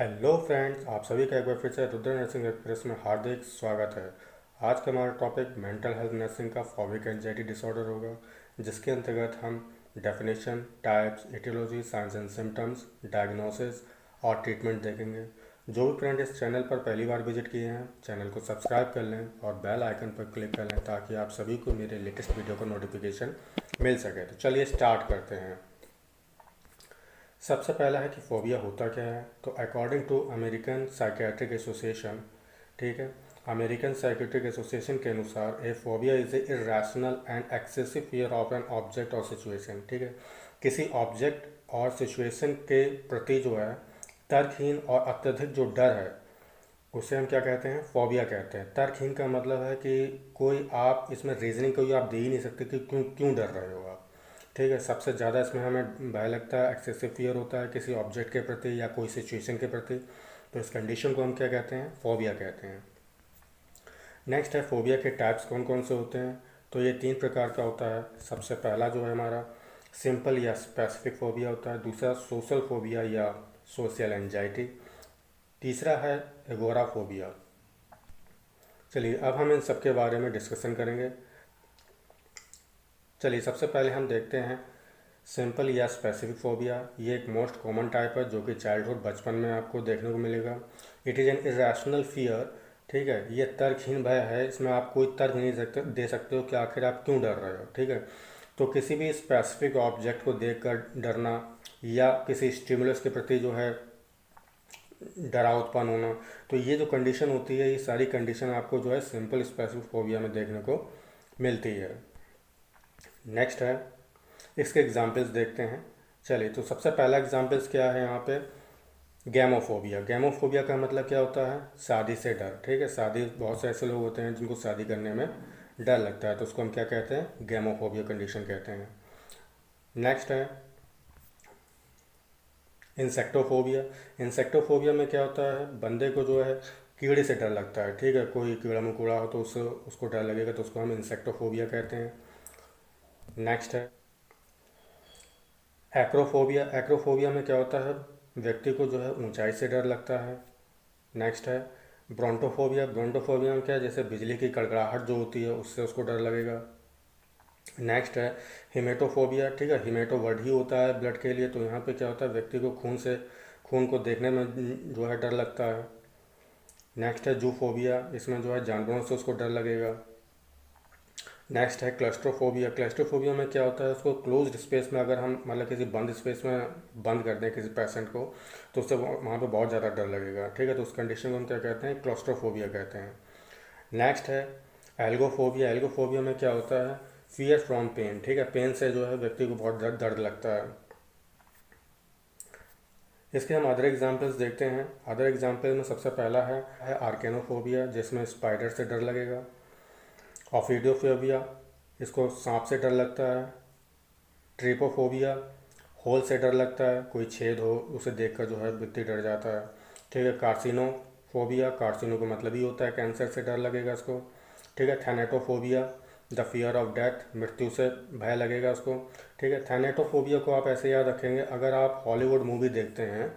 Hello friends, आप सभी का एक बार फिर से रुद्र नर्सिंग एक्सप्रेस में हार्दिक स्वागत है। आज का हमारा टॉपिक मेंटल हेल्थ नर्सिंग का फोबिक एंजाइटी डिसऑर्डर होगा, जिसके अंतर्गत हम definition, types, aetiology, signs and symptoms, diagnosis और ट्रीटमेंट देखेंगे। जो भी फ्रेंड इस चैनल पर पहली बार विजिट किए हैं, चैनल को सब्सक्राइब कर लें और बेल आइकन पर क्लिक कर लें ताकि आप सभी को मेरे लेटेस्ट वीडियो का नोटिफिकेशन मिल सके। तो चलिए स्टार्ट करते हैं। सबसे पहला है कि फोबिया होता क्या है। तो according to American psychiatric association, ठीक है, अमेरिकन साइकेट्रिक एसोसिएशन के अनुसार a phobia is a irrational and excessive fear of an object और सिचुएशन। ठीक है, किसी ऑब्जेक्ट और सिचुएशन के प्रति जो है तर्कहीन और अत्यधिक जो डर है उसे हम क्या कहते हैं, फोबिया कहते हैं। तर्कहीन का मतलब है कि कोई आप इसमें रीजनिंग कोई आप दे ही नहीं सकते कि क्यों क्यों डर रहे हो आप। ठीक है, सबसे ज़्यादा इसमें हमें भय लगता है, एक्सेसिव फियर होता है किसी ऑब्जेक्ट के प्रति या कोई सिचुएशन के प्रति। तो इस कंडीशन को हम क्या कहते हैं, फोबिया कहते हैं। नेक्स्ट है फोबिया के टाइप्स कौन कौन से होते हैं। तो ये 3 प्रकार का होता है। सबसे पहला जो है हमारा सिंपल या स्पेसिफिक फोबिया होता है। दूसरा सोशल फोबिया या सोशल एंजाइटी। तीसरा है एगोराफोबिया। चलिए अब हम इन सब के बारे में डिस्कशन करेंगे। चलिए सबसे पहले हम देखते हैं सिंपल या स्पेसिफिक फोबिया। ये एक मोस्ट कॉमन टाइप है जो कि चाइल्डहुड बचपन में आपको देखने को मिलेगा। It is an irrational fear. ठीक है, ये तर्कहीन भय है, इसमें आप कोई तर्क नहीं दे सकते हो कि आखिर आप क्यों डर रहे हो। ठीक है, तो किसी भी स्पेसिफिक ऑब्जेक्ट को देखकर डरना या किसी स्टिमुलस के प्रति जो है डराव उत्पन्न होना, तो ये जो कंडीशन होती है, ये सारी कंडीशन आपको जो है सिंपल स्पेसिफिक फोबिया में देखने को मिलती है। नेक्स्ट है, इसके एग्जाम्पल्स देखते हैं। चलिए तो सबसे पहला एग्जाम्पल्स क्या है यहाँ पे, गैमोफोबिया। गैमोफोबिया का मतलब क्या होता है, शादी से डर। ठीक है, शादी, बहुत से ऐसे लोग होते हैं जिनको शादी करने में डर लगता है, तो उसको हम क्या कहते हैं, गैमोफोबिया कंडीशन कहते हैं। नेक्स्ट है इंसेक्टोफोबिया। इंसेक्टोफोबिया में क्या होता है, बंदे को जो है कीड़े से डर लगता है। ठीक है, कोई कीड़ा मकोड़ा हो तो उसको डर लगेगा, तो उसको हम इंसेक्टोफोबिया कहते हैं। नेक्स्ट है एक्रोफोबिया। एक्रोफोबिया में क्या होता है, व्यक्ति को जो है ऊंचाई से डर लगता है। नेक्स्ट है ब्रोंटोफोबिया। ब्रोंटोफोबिया में क्या है, जैसे बिजली की कड़कड़ाहट जो होती है उससे उसको डर लगेगा। नेक्स्ट है हिमेटोफोबिया। ठीक है, हिमेटो वर्ड ही होता है ब्लड के लिए, तो यहाँ पे क्या होता है, व्यक्ति को खून को देखने में जो है डर लगता है। नेक्स्ट है जूफोबिया। इसमें जो है जानवरों से उसको डर लगेगा। नेक्स्ट है क्लस्ट्रोफोबिया। क्लस्ट्रोफोबिया में क्या होता है, उसको क्लोज्ड स्पेस में अगर हम मतलब किसी बंद स्पेस में बंद कर दें किसी पेशेंट को, तो उससे वहाँ पे बहुत ज़्यादा डर लगेगा। ठीक है, तो उस कंडीशन को हम क्या कहते हैं, क्लस्ट्रोफोबिया कहते हैं। नेक्स्ट है एल्गोफोबिया। एल्गोफोबिया में क्या होता है, फियर फ्रॉम पेन। ठीक है, पेन से जो है व्यक्ति को बहुत दर्द लगता है। इसके हम अदर एग्जाम्पल्स देखते हैं। अदर एग्जाम्पल में सबसे पहला है आर्केनोफोबिया, जिसमें स्पाइडर से डर लगेगा। ऑफिडियोफोबिया, इसको सांप से डर लगता है। ट्रिपोफोबिया, होल से डर लगता है, कोई छेद हो उसे देखकर जो है व्यक्ति डर जाता है। ठीक है, कार्सिनोफोबिया, कार्सिनो का मतलब ही होता है कैंसर से डर लगेगा इसको। ठीक है, thanatophobia, the fear of death, मृत्यु से भय लगेगा उसको। ठीक है, थैनेटोफोबिया को आप ऐसे याद रखेंगे, अगर आप हॉलीवुड मूवी देखते हैं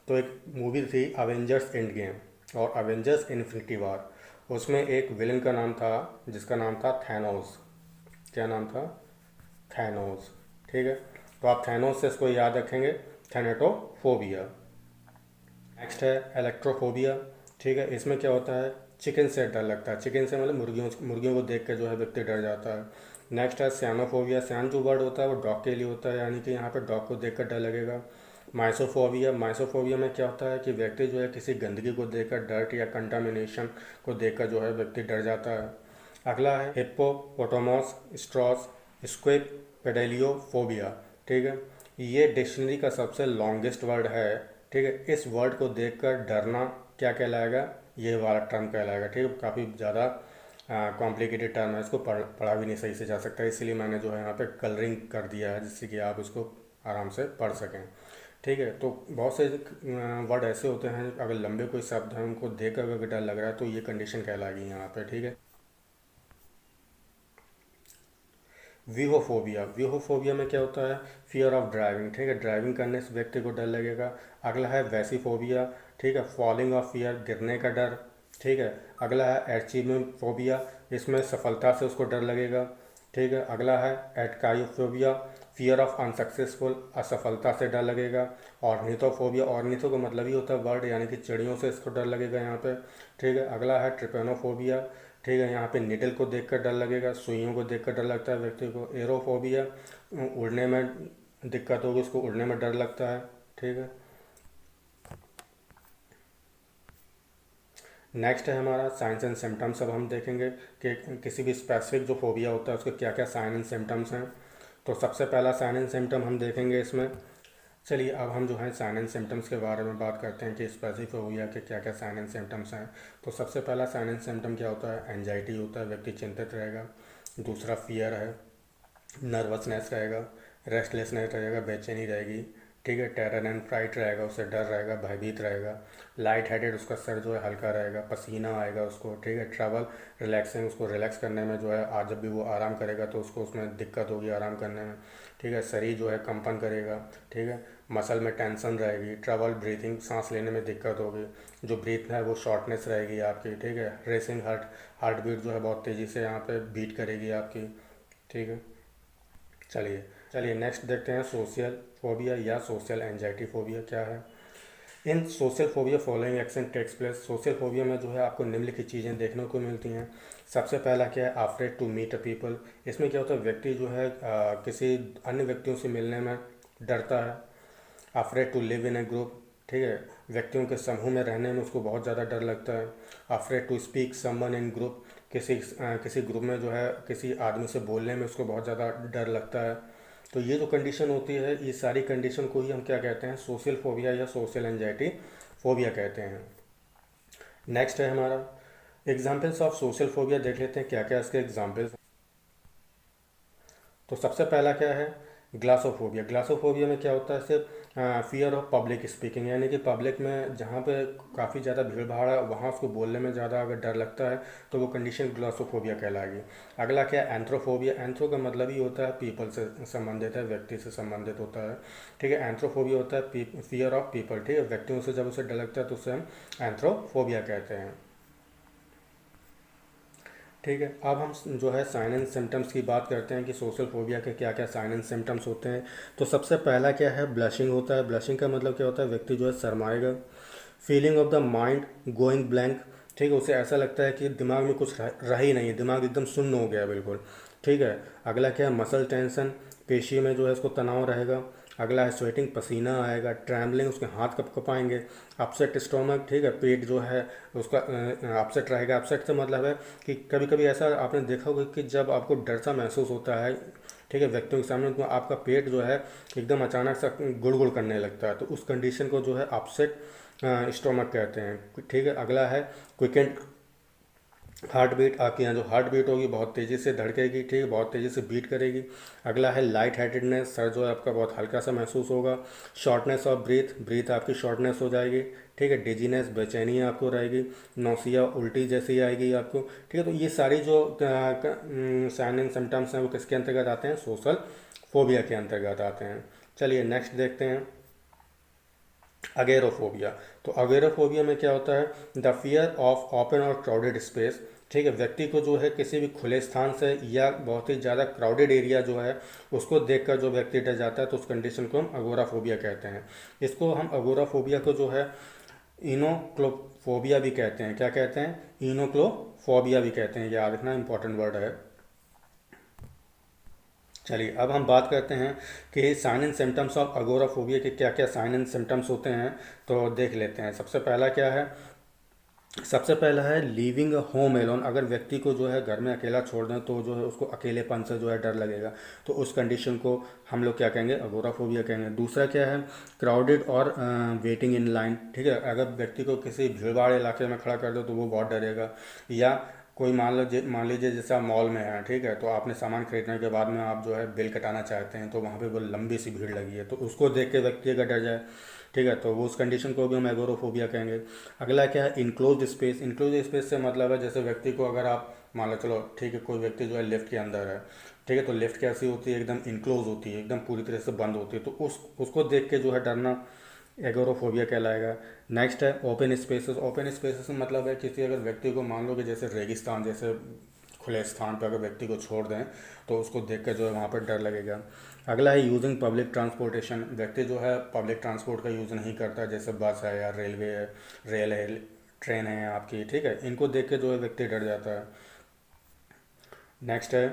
तो एक मूवी थी अवेंजर्स एंड गेम और अवेंजर्स इन्फिनिटी वार, उसमें एक विलन का नाम था जिसका नाम था थैनोस। क्या नाम था, थैनोस। ठीक है, तो आप थैनोस से इसको याद रखेंगे, थैनेटोफोबिया। नेक्स्ट है इलेक्ट्रोफोबिया। ठीक है, इसमें क्या होता है, चिकन से डर लगता है। चिकन से मतलब मुर्गियों को देख कर जो है व्यक्ति डर जाता है। नेक्स्ट है सियानोफोबिया। सियान जो वर्ड होता है वो डॉग के लिए होता है, यानी कि यहाँ पे डॉग को देख कर डर लगेगा। माइसोफोबिया। माइसोफोबिया में क्या होता है कि व्यक्ति जो है किसी गंदगी को देखकर, डर्ट या कंटामिनेशन को देखकर जो है व्यक्ति डर जाता है। अगला है हिप्पोपोटामस स्ट्रॉस स्क्विब पेडेलियोफोबिया। ठीक है, ये डिक्शनरी का सबसे लॉन्गेस्ट वर्ड है। ठीक है, इस वर्ड को देखकर डरना क्या कहलाएगा, ये वाला टर्म कहलाएगा। ठीक है, काफ़ी ज़्यादा कॉम्प्लिकेटेड टर्म है, इसको पढ़ा भी नहीं सही से जा सकता, इसीलिए मैंने जो है यहाँ पे कलरिंग कर दिया है जिससे कि आप इसको आराम से पढ़ सकें। ठीक है, तो बहुत से वर्ड ऐसे होते हैं, अगर लंबे कोई शब्द हैं उनको देख कर अगर डर लग रहा है तो ये कंडीशन कहलाएगी यहाँ पे। ठीक है, व्यूहोफोबिया, व्यूहोफोबिया में क्या होता है, फियर ऑफ ड्राइविंग, ठीक है, ड्राइविंग करने से व्यक्ति को डर लगेगा। अगला है वेसिफोबिया, ठीक है, फॉलिंग ऑफ फियर, गिरने का डर, ठीक है। अगला है अचीवमेंट फोबिया, इसमें सफलता से उसको डर लगेगा, ठीक है। अगला है एटकायोफोबिया, फियर ऑफ अनसक्सेसफुल, असफलता से डर लगेगा। ऑर्निथोफोबिया, ऑर्निथो का मतलब ही होता है बर्ड, यानी कि चिड़ियों से इसको डर लगेगा यहाँ पे, ठीक है। अगला है ट्रिपेनोफोबिया, ठीक है, यहाँ पे निडल को देखकर डर लगेगा, सुइयों को देखकर डर लगता है व्यक्ति को। एरोफोबिया, उड़ने में दिक्कत होगी, उसको उड़ने में डर लगता है, ठीक है। नेक्स्ट है हमारा साइंस एंड सिम्टम्स। अब हम देखेंगे कि किसी भी स्पेसिफिक जो फोबिया होता है उसके क्या क्या साइन एंड सिम्टम्स हैं। तो सबसे पहला साइन एंड सिम्टम हम देखेंगे इसमें। चलिए अब हम जो है साइन एंड सिम्टम्स के बारे में बात करते हैं कि स्पेसिफिक फोबिया के क्या क्या साइन एंड सिम्टम्स हैं। तो सबसे पहला साइन एंड सिम्टम क्या होता है, एंजाइटी होता है, व्यक्ति चिंतित रहेगा। दूसरा फियर है, नर्वसनेस रहेगा, रेस्टलेसनेस रहेगा, बेचैनी रहेगी, ठीक है। टेरर एंड फ्राइट रहेगा, उसे डर रहेगा, भयभीत रहेगा। लाइट हेडेड, उसका सर जो है हल्का रहेगा, पसीना आएगा उसको, ठीक है। ट्रबल रिलैक्सिंग, उसको रिलैक्स करने में जो है आज जब भी वो आराम करेगा तो उसको उसमें दिक्कत होगी आराम करने में, ठीक है। शरीर जो है कंपन करेगा, ठीक है। मसल में टेंशन रहेगी। ट्रबल ब्रीथिंग, सांस लेने में दिक्कत होगी। जो ब्रीथ है वो शॉर्टनेस रहेगी आपकी, ठीक है। रेसिंग हार्ट बीट जो है बहुत तेज़ी से यहाँ पे बीट करेगी आपकी, ठीक है। चलिए चलिए नेक्स्ट देखते हैं सोशल फोबिया या सोशल एंजाइटी फोबिया क्या है। In social phobia following action takes place. Social phobia में जो है आपको निम्नलिखित चीज़ें देखने को मिलती हैं। सबसे पहला क्या है, afraid to meet a people. इसमें क्या होता है, व्यक्ति जो है किसी अन्य व्यक्तियों से मिलने में डरता है। Afraid to live in a group, ठीक है, व्यक्तियों के समूह में रहने में उसको बहुत ज़्यादा डर लगता है। Afraid to speak someone in group, किसी ग्रुप में जो है किसी आदमी से बोलने में उसको बहुत ज़्यादा डर लगता है। तो ये जो कंडीशन होती है, ये सारी कंडीशन को ही हम क्या कहते हैं, सोशल फोबिया या सोशल एंजाइटी फोबिया कहते हैं। नेक्स्ट है हमारा एग्जाम्पल्स ऑफ सोशल फोबिया। देख लेते हैं क्या क्या इसके एग्जाम्पल्स। तो सबसे पहला क्या है, ग्लासोफोबिया। ग्लासोफोबिया में क्या होता है, सिर्फ फियर ऑफ पब्लिक स्पीकिंग, यानी कि पब्लिक में जहाँ पे काफ़ी ज़्यादा भीड़ भाड़ है वहाँ उसको बोलने में ज़्यादा अगर डर लगता है तो वो कंडीशन ग्लासोफोबिया कहलाएगी। अगला क्या है, एंथ्रोफोबिया। एंथ्रो का मतलब ही होता है पीपल से संबंधित है, व्यक्ति से संबंधित होता है, ठीक है। एंथ्रोफोबिया होता है फियर ऑफ पीपल, ठीक है, व्यक्तियों से जब उसे डर लगता है तो उसे हम एंथ्रोफोबिया कहते हैं, ठीक है। अब हम जो है साइन एंड सिम्टम्स की बात करते हैं कि सोशल फोबिया के क्या क्या साइन एंड सिम्टम्स होते हैं। तो सबसे पहला क्या है, ब्लशिंग होता है। ब्लशिंग का मतलब क्या होता है, व्यक्ति जो है शर्माएगा। Feeling of the mind going blank, ठीक है, उसे ऐसा लगता है कि दिमाग में कुछ रह ही नहीं है, दिमाग एकदम शून्य हो गया है बिल्कुल, ठीक है। अगला क्या है, मसल टेंशन, पेशी में जो है इसको तनाव रहेगा। अगला है स्वेटिंग, पसीना आएगा। ट्रैम्बलिंग, उसके हाथ कप कपाएंगे। अपसेट स्टोमक, ठीक है, पेट जो है उसका अपसेट रहेगा। अपसेट से मतलब है कि कभी कभी ऐसा आपने देखा होगा कि जब आपको डर सा महसूस होता है, ठीक है, व्यक्तियों के सामने, तो आपका पेट जो है एकदम अचानक से गुड़ गुड़ करने लगता है, तो उस कंडीशन को जो है अपसेट स्टोमक कहते हैं, ठीक है। अगला है क्विकेंड हार्ट बीट, आपके यहाँ जो हार्ट बीट होगी बहुत तेज़ी से धड़केगी, ठीक है, बहुत तेज़ी से बीट करेगी। अगला है लाइट हेडेडनेस, सर जो है आपका बहुत हल्का सा महसूस होगा। शॉर्टनेस ऑफ ब्रीथ, ब्रीथ आपकी शॉर्टनेस हो जाएगी, ठीक है। डिजीनेस, बेचैनी आपको रहेगी। नौसिया, उल्टी जैसी आएगी आपको, ठीक है। तो ये सारी जो साइन एंड सिम्टम्स हैं वो किसके अंतर्गत आते हैं, सोशल फोबिया के अंतर्गत आते हैं। चलिए नेक्स्ट देखते हैं अगेरोफोबिया। तो अगेरोफोबिया में क्या होता है, द फियर ऑफ ओपन और क्राउडेड स्पेस, ठीक है, व्यक्ति को जो है किसी भी खुले स्थान से या बहुत ही ज़्यादा क्राउडेड एरिया जो है उसको देखकर जो व्यक्ति डर जाता है तो उस कंडीशन को हम अगोराफोबिया कहते हैं। इसको हम अगोराफोबिया को जो है इनोक्लोफोबिया भी कहते हैं। क्या कहते हैं, इनोक्लोफोबिया भी कहते हैं, याद रखना इंपॉर्टेंट वर्ड है। चलिए अब हम बात करते हैं कि sign and symptoms of agoraphobia के क्या क्या साइन एंड सिम्टम्स होते हैं, तो देख लेते हैं। सबसे पहला क्या है, सबसे पहला है लीविंग होम एलोन। अगर व्यक्ति को जो है घर में अकेला छोड़ दें तो जो है उसको अकेलेपन से जो है डर लगेगा, तो उस कंडीशन को हम लोग क्या कहेंगे, अगोराफोबिया कहेंगे। दूसरा क्या है, क्राउडेड और वेटिंग इन लाइन, ठीक है, अगर व्यक्ति को किसी भीड़ भाड़ इलाके में खड़ा कर दो तो वो बहुत डरेगा। या कोई मान लीजिए जैसे आप मॉल में हैं, ठीक है, तो आपने सामान खरीदने के बाद में आप जो है बिल कटाना चाहते हैं तो वहाँ पे वो लंबी सी भीड़ लगी है, तो उसको देख के व्यक्ति अगर डर जाए, ठीक है, तो वो उस कंडीशन को भी हम एगोरोफोबिया कहेंगे। अगला क्या है, इनक्लोज स्पेस। इनक्लोज स्पेस से मतलब है जैसे व्यक्ति को अगर आप मान लो चलो ठीक है, कोई व्यक्ति जो है लिफ्ट के अंदर है, ठीक है, तो लिफ्ट कैसी होती है, एकदम इनक्लोज होती है, एकदम पूरी तरह से बंद होती है, तो उसको देख के जो है डरना एगोरोफोबिया कहलाएगा। नेक्स्ट है ओपन स्पेसेस। ओपन स्पेसेस मतलब है किसी अगर व्यक्ति को मान लो कि जैसे रेगिस्तान जैसे खुले स्थान पर अगर व्यक्ति को छोड़ दें तो उसको देख कर जो है वहाँ पर डर लगेगा। अगला है यूजिंग पब्लिक ट्रांसपोर्टेशन। व्यक्ति जो है पब्लिक ट्रांसपोर्ट का यूज़ नहीं करता, जैसे बस है या रेलवे है, रेल है, ट्रेन है आपकी, ठीक है, इनको देख के जो है व्यक्ति डर जाता है। नेक्स्ट है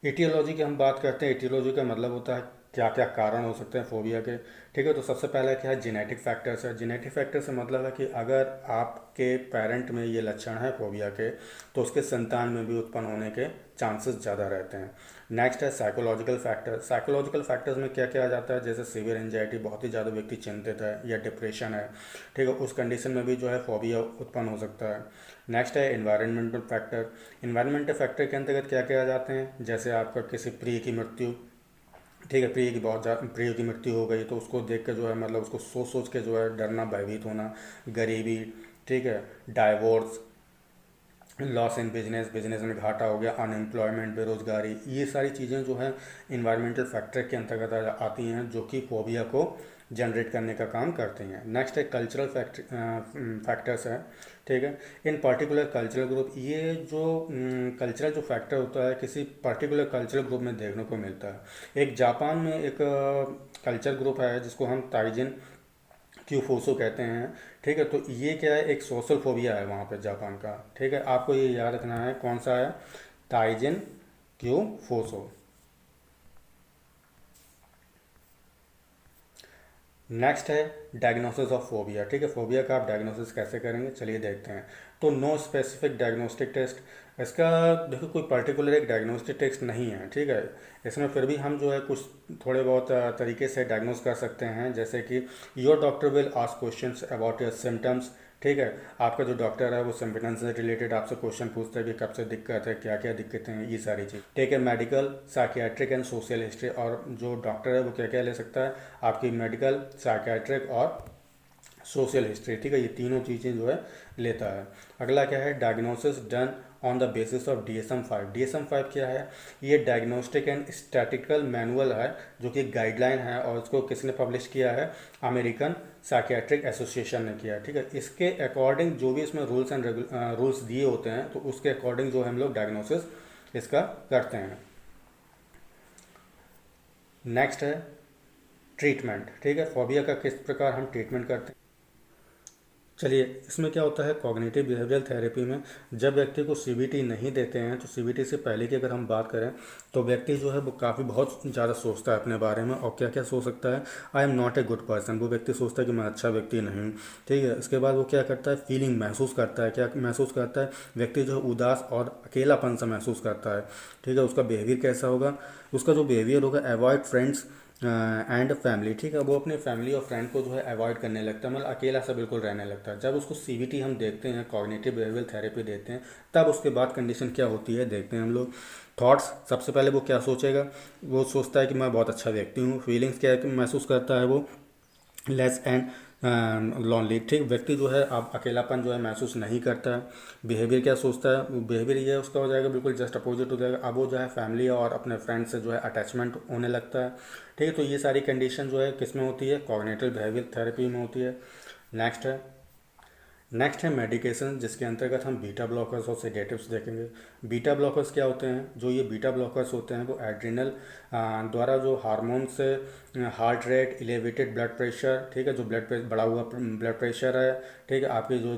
एटियोलॉजी की हम बात करते हैं। एटियोलॉजी का मतलब होता है क्या क्या कारण हो सकते हैं फोबिया के, ठीक है। तो सबसे पहला क्या है, जेनेटिक फैक्टर्स है। जेनेटिक फैक्टर से मतलब है कि अगर आपके पेरेंट में ये लक्षण है फोबिया के, तो उसके संतान में भी उत्पन्न होने के चांसेस ज़्यादा रहते हैं। नेक्स्ट है साइकोलॉजिकल फैक्टर। साइकोलॉजिकल फैक्टर्स में क्या क्या आ जाता है, जैसे सीवियर एंजाइटी, बहुत ही ज़्यादा व्यक्ति चिंतित है, या डिप्रेशन है, ठीक है, उस कंडीशन में भी जो है फोबिया उत्पन्न हो सकता है। नेक्स्ट है इन्वायरमेंटल फैक्टर। इन्वायरमेंटल फैक्टर के अंतर्गत क्या क्या आ जाते हैं, जैसे आपका किसी प्रिय की मृत्यु, ठीक है, प्रिय की मृत्यु हो गई तो उसको देख कर जो है मतलब उसको सोच सोच के जो है डरना, भयभीत होना। गरीबी, ठीक है, divorce, loss in business, business में घाटा हो गया, अनएम्प्लॉयमेंट, बेरोजगारी, ये सारी चीज़ें जो है इन्वायरमेंटल फैक्टर के अंतर्गत आती हैं, जो कि फोबिया को जनरेट करने का काम करते हैं। नेक्स्ट है कल्चरल फैक्टर्स है, ठीक है। इन पर्टिकुलर कल्चरल ग्रुप, ये जो कल्चरल जो फैक्टर होता है किसी पर्टिकुलर कल्चरल ग्रुप में देखने को मिलता है। एक जापान में एक कल्चर ग्रुप है जिसको हम ताइजिन क्यूफोसो कहते हैं, ठीक है। तो ये क्या है, एक सोशल फोबिया है वहाँ पे जापान का, ठीक है। आपको ये याद रखना है कौन सा है, ताइजिन क्यूफोसो। नेक्स्ट है डायग्नोसिस ऑफ फोबिया, ठीक है। फोबिया का आप डायग्नोसिस कैसे करेंगे, चलिए देखते हैं। तो नो स्पेसिफिक डायग्नोस्टिक टेस्ट। इसका देखो कोई पर्टिकुलर एक डायग्नोस्टिक टेस्ट नहीं है, ठीक है। इसमें फिर भी हम जो है कुछ थोड़े बहुत तरीके से डायग्नोस कर सकते हैं, जैसे कि your doctor will ask questions about your symptoms, ठीक है। आपका जो डॉक्टर है वो सिम्टम्स से रिलेटेड आपसे क्वेश्चन पूछता है कि कब से दिक्कत है, क्या क्या दिक्कतें हैं, ये सारी चीज़, ठीक है। Medical, psychiatric and social history, और जो डॉक्टर है वो क्या क्या ले सकता है, आपकी मेडिकल, साइकियाट्रिक और सोशल हिस्ट्री, ठीक है, ये तीनों चीज़ें जो है लेता है। अगला क्या है, diagnosis done on the basis of DSM-5। DSM-5 क्या है, ये डायग्नोस्टिक एंड स्टैटिकल मैनुअल है, जो कि गाइडलाइन है, और इसको किसने पब्लिश किया है, अमेरिकन साइकियाट्रिक एसोसिएशन ने किया है, ठीक है। इसके अकॉर्डिंग जो भी इसमें रूल्स दिए होते हैं, तो उसके अकॉर्डिंग जो हम लोग डायग्नोसिस इसका करते हैं। नेक्स्ट है ट्रीटमेंट, ठीक है। फोबिया का किस प्रकार हम ट्रीटमेंट करते हैं, चलिए इसमें क्या होता है, कॉग्निटिव बिहेवियरल थेरेपी में जब व्यक्ति को CBT नहीं देते हैं, तो CBT से पहले की अगर हम बात करें तो व्यक्ति जो है वो काफ़ी बहुत ज़्यादा सोचता है अपने बारे में, और क्या क्या सोच सकता है, I am not a good person, वो व्यक्ति सोचता है कि मैं अच्छा व्यक्ति नहीं हूँ, ठीक है। इसके बाद वो क्या करता है, फीलिंग महसूस करता है, क्या महसूस करता है, व्यक्ति जो है उदास और अकेलापन सा महसूस करता है, ठीक है। उसका बिहेवियर कैसा होगा, उसका जो बिहेवियर होगा, अवॉइड फ्रेंड्स एंड फैमिली, ठीक है, वो अपने फैमिली और फ्रेंड को जो है अवॉइड करने लगता है, मतलब अकेला सा बिल्कुल रहने लगता है। जब उसको CBT हम देखते हैं, कॉग्निटिव बिहेवियरल थेरेपी देते हैं, तब उसके बाद कंडीशन क्या होती है देखते हैं हम लोग। थॉट्स, सबसे पहले वो क्या सोचेगा, वो सोचता है कि मैं बहुत अच्छा व्यक्ति हूँ। फीलिंग्स क्या महसूस करता है वो, लेस एंड लॉनली, ठीक, व्यक्ति जो है अब अकेलापन जो है महसूस नहीं करता है। बिहेवियर क्या सोचता है, बिहेवियर ये उसका हो जाएगा बिल्कुल जस्ट अपोजिट हो जाएगा, अब वो जो है फैमिली और अपने फ्रेंड से जो है अटैचमेंट होने लगता है, ठीक है। तो ये सारी कंडीशन जो है किस में होती है, कॉग्निटिव बिहेवियर थेरेपी में होती है। नेक्स्ट है मेडिकेशन, जिसके अंतर्गत हम बीटा ब्लॉकर्स और सेडेटिव्स देखेंगे। बीटा ब्लॉकर्स क्या होते हैं, जो ये बीटा ब्लॉकर्स होते हैं वो एड्रिनल द्वारा जो हार्मोन से heart rate, elevated blood pressure, ठीक है, जो बढ़ा हुआ ब्लड प्रेशर है, ठीक है, आपकी जो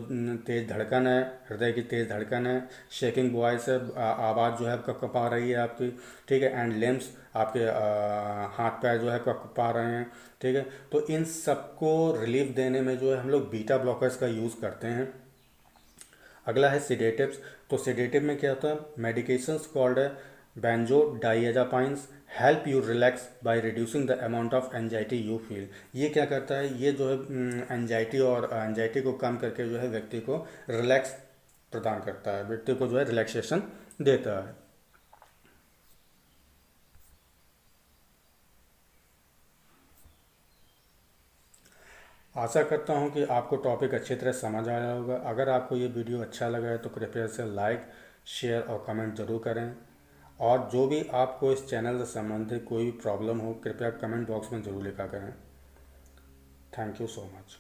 तेज़ धड़कन है, हृदय की तेज़ धड़कन है, शेकिंग वॉइस है, आवाज़ जो है कँपा रही है आपकी, ठीक है, एंड लिम्स, आपके हाथ पैर जो है कँपा रहे हैं, ठीक है। तो इन सबको रिलीफ देने में जो है हम लोग बीटा ब्लॉकर्स का यूज़ करते हैं। अगला है सिडेटिव्स। तो सिडेटिव में क्या होता है, मेडिकेशंस कॉल्ड है benzodiazepines help you relax by reducing the amount of anxiety you feel. ये क्या करता है, ये जो है एंजाइटी और एंजाइटी को कम करके जो है व्यक्ति को रिलैक्स प्रदान करता है, व्यक्ति को जो है रिलैक्सेशन देता है। आशा करता हूँ कि आपको टॉपिक अच्छी तरह समझ आया होगा। अगर आपको ये वीडियो अच्छा लगा है तो कृपया इसे लाइक, शेयर और कमेंट ज़रूर करें। और जो भी आपको इस चैनल से संबंधित कोई भी प्रॉब्लम हो, कृपया कमेंट बॉक्स में ज़रूर लिखा करें। Thank you so much.